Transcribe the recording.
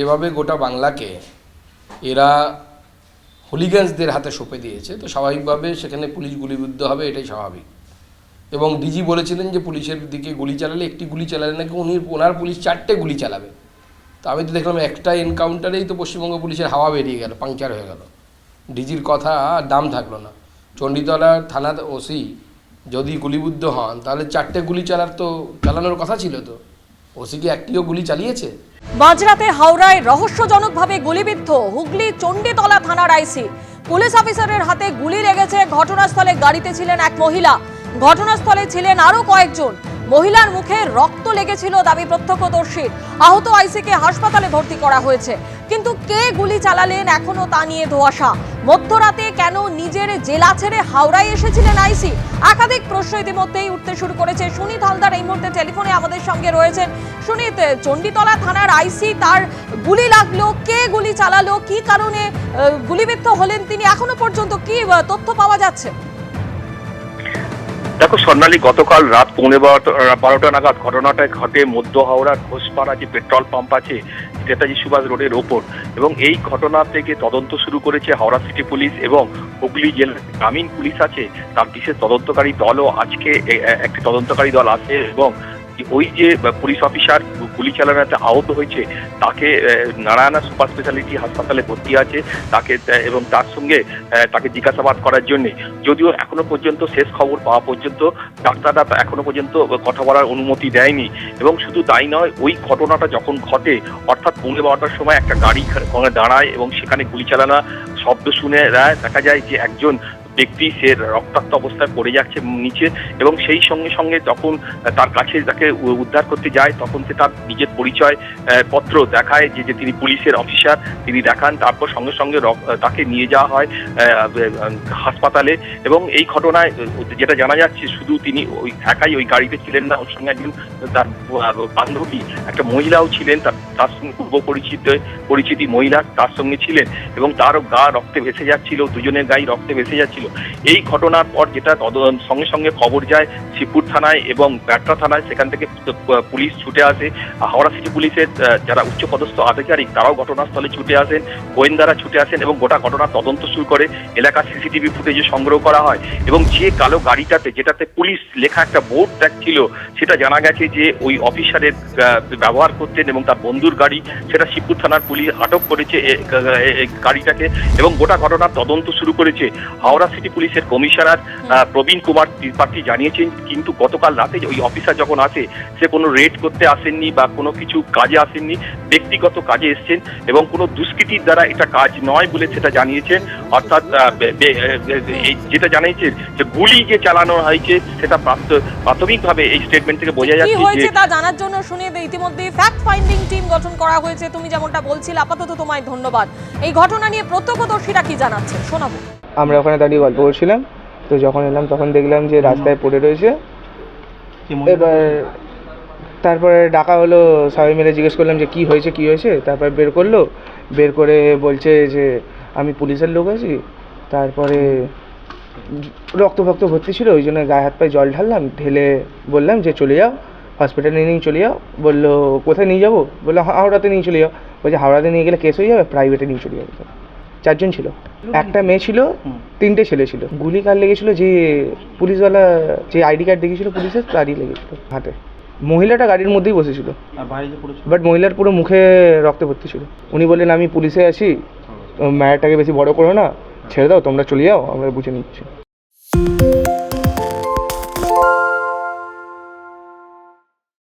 এভাবে গোটা বাংলাকে এরা হুলিগানসদের হাতে সঁপে দিয়েছে, তো স্বাভাবিকভাবে সেখানে পুলিশ গুলিবিদ্ধ হবে, এটাই স্বাভাবিক। এবং ডিজি বলেছিলেন যে পুলিশের দিকে গুলি চালালে, একটি গুলি চালালে নাকি ওনার পুলিশ 4টে গুলি চালাবে। তো আমি তো দেখলাম একটা এনকাউন্টারেই তো পশ্চিমবঙ্গ পুলিশের হাওয়া বেরিয়ে গেল, পাংচার হয়ে গেল। ডিজির কথা আর দাম থাকলো না। চণ্ডীতলার থানা ওসি যদি গুলিবিদ্ধ হন তাহলে 4টে গুলি চালানোর কথা ছিল। তো ওসি কি একটিও গুলি চালিয়েছে? মাঝরাতে হাওড়ায় রহস্যজনকভাবে গুলিবিদ্ধ হুগলি চণ্ডীতলা থানার আইসি। পুলিশ অফিসারের হাতে গুলি লেগেছে। ঘটনাস্থলে গাড়িতে ছিলেন এক মহিলা, ঘটনাস্থলে ছিলেন আরো কয়েকজন। মহিলার মুখে রক্ত লেগেছিল দাবি প্রত্যক্ষদর্শীর। আহত আইসিকে হাসপাতালে ভর্তি করা হয়েছে, কিন্তু কে গুলি চালালেন এখনো তা নিয়ে ধোঁয়াশা। মধ্যরাতে কেন নিজের জেলা ছেড়ে হাওড়ায় এসেছিলেন আইসি? একাধিক প্রশ্ন ইতিমধ্যেই উঠতে শুরু করেছে। সুনীত হালদার এই মুহূর্তে টেলিফোনে আমাদের সঙ্গে রয়েছেন। সুনীত, চণ্ডীতলা থানার আইসি, তার গুলি লাগলো, কে গুলি চালালো, কি কারণে গুলিবিদ্ধ হলেন তিনি, এখনো পর্যন্ত কি তথ্য পাওয়া যাচ্ছে? দেখো স্বর্ণালী, গতকাল রাত 12:15 নাগাদ ঘটনাটা ঘটে মধ্য হাওড়ার ঘোষপাড়া যে পেট্রোল পাম্প আছে নেতাজি সুভাষ রোডের ওপর। এবং এই ঘটনা থেকে তদন্ত শুরু করেছে হাওড়া সিটি পুলিশ এবং হুগলি জেলার গ্রামীণ পুলিশ আছে, তার বিশেষ তদন্তকারী দলও আজকে একটি তদন্তকারী দল আছে। এবং ওই যে পুলিশ অফিসার গুলি চালানোতে আহত হয়েছে তাকে নারায়ণা সুপার স্পেশালিটি হাসপাতালে ভর্তি আছে, তাকে এবং তার সঙ্গে তাকে জিজ্ঞাসাবাদ করার জন্য। যদিও এখনো পর্যন্ত শেষ খবর পাওয়া পর্যন্ত ডাক্তাররা এখনো পর্যন্ত কথা বলার অনুমতি দেয়নি। এবং শুধু তাই নয়, ওই ঘটনাটা যখন ঘটে অর্থাৎ 12:15টার সময় একটা গাড়ি দাঁড়ায় এবং সেখানে গুলি চালানো শব্দ শুনে দেখা যায় যে একজন ব্যক্তি সে রক্তাক্ত অবস্থায় পড়ে যাচ্ছে নিচে। এবং সেই সঙ্গে সঙ্গে যখন তার কাছে তাকে উদ্ধার করতে যায় তখন সে তার নিজের পরিচয় পত্র দেখায় যে তিনি পুলিশের অফিসার, তিনি দেখান। তারপর সঙ্গে সঙ্গে তাকে নিয়ে যাওয়া হয় হাসপাতালে। এবং এই ঘটনায় যেটা জানা যাচ্ছে, শুধু তিনি ওই একাই ওই গাড়িতে ছিলেন না, ওর সঙ্গে একজন তার বান্ধবী একটা মহিলাও ছিলেন, তার সঙ্গে পূর্ব পরিচিতি মহিলা তার সঙ্গে ছিলেন। এবং তারও গা রক্তে ভেসে যাচ্ছিল, দুজনের গায়ে রক্তে ভেসে যাচ্ছিল। এই ঘটনার পর যেটা সঙ্গে সঙ্গে খবর যায় শিবপুর থানায় এবং ব্যাটরা থানায়, সেখান থেকে পুলিশ ছুটে আসে। হাওড়া সিটি পুলিশের যারা উচ্চপদস্থ আধিকারিক তারাও ঘটনাস্থলে ছুটে আসেন, গোয়েন্দারা ছুটে আসেন এবং গোটা ঘটনার তদন্ত শুরু করে। এলাকার সিসিটিভি ফুটেজে সংগ্রহ করা হয় এবং যে কালো গাড়িটাতে যেটাতে পুলিশ লেখা একটা বোর্ড ছিল সেটা জানা গেছে যে ওই অফিসারের ব্যবহার করতেন এবং তার বন্ধুর গাড়ি, সেটা শিবপুর থানার পুলিশ আটক করেছে গাড়িটাকে এবং গোটা ঘটনার তদন্ত শুরু করেছে। হাওড়া সিটি পুলিশের কমিশনার প্রবীণ কুমার ত্রিপাঠী জানিয়েছেন, কিন্তু গতকাল রাতে ওই অফিসার যখন আসে সে কোনো রেড করতে আসেননি বা কোনো কিছু কাজে আসেননি, ব্যক্তিগত কাজে এসছেন এবং কোনো দুষ্কৃতির দ্বারা এটা কাজ নয় বলে সেটা জানিয়েছেন। অর্থাৎ যেটা জানিয়েছেন যে গুলি যে চালানো হয়েছে সেটা প্রাথমিকভাবে এই স্টেটমেন্ট থেকে বোঝা যাচ্ছে। কি হয়েছে তা জানার জন্য শুনিয়ে ইতিমধ্যে ফ্যাক্ট ফাইন্ডিং টিম গঠন করা হয়েছে, তুমি যেমনটা বলছিলে। আপাতত তোমায় ধন্যবাদ। এই ঘটনা নিয়ে প্রত্যক্ষদর্শীরা কি জানাচ্ছে শোনাবো। আমরা ওখানে দাঁড়িয়ে গল্প করছিলাম, তো যখন এলাম তখন দেখলাম যে রাস্তায় পড়ে রয়েছে। এবার তারপরে ডাকা হলো, সবাই মিলে জিজ্ঞেস করলাম যে কি হয়েছে। তারপর বের করে বলছে যে আমি পুলিশের লোক আছি। তারপরে রক্ত ভর্তি ছিল, ওই জন্য গায়ে হাত পায়ে জল ঢাললাম, ঢেলে বললাম যে চলে যাও হসপিটালে নিয়ে চলে যাও। বললো কোথায় নিয়ে যাবো? বললো হাওড়াতে নিয়ে চলে যাও। বলছে হাওড়াতে নিয়ে গেলে কেস হয়ে যাবে, প্রাইভেটে নিয়ে চলে যাবে। 4জন ছিল, একটা মেয়ে ছিল, 3টে ছেলে ছিল। গুলি কার লেগেছিল? যে পুলিশওয়ালা যে আইডি কার্ড দেখিয়েছিল পুলিশের, তারই লেগেছিল হাতে। মহিলাটা গাড়ির মধ্যেই বসেছিল, বাট মহিলার পুরো মুখে রক্তে ভর্তি ছিল। উনি বললেন আমি পুলিশে আছি, ম্যাটারটাকে বেশি বড় করো না, ছেড়ে দাও, তোমরা চলে যাও, আমরা বুঝে নিচ্ছি।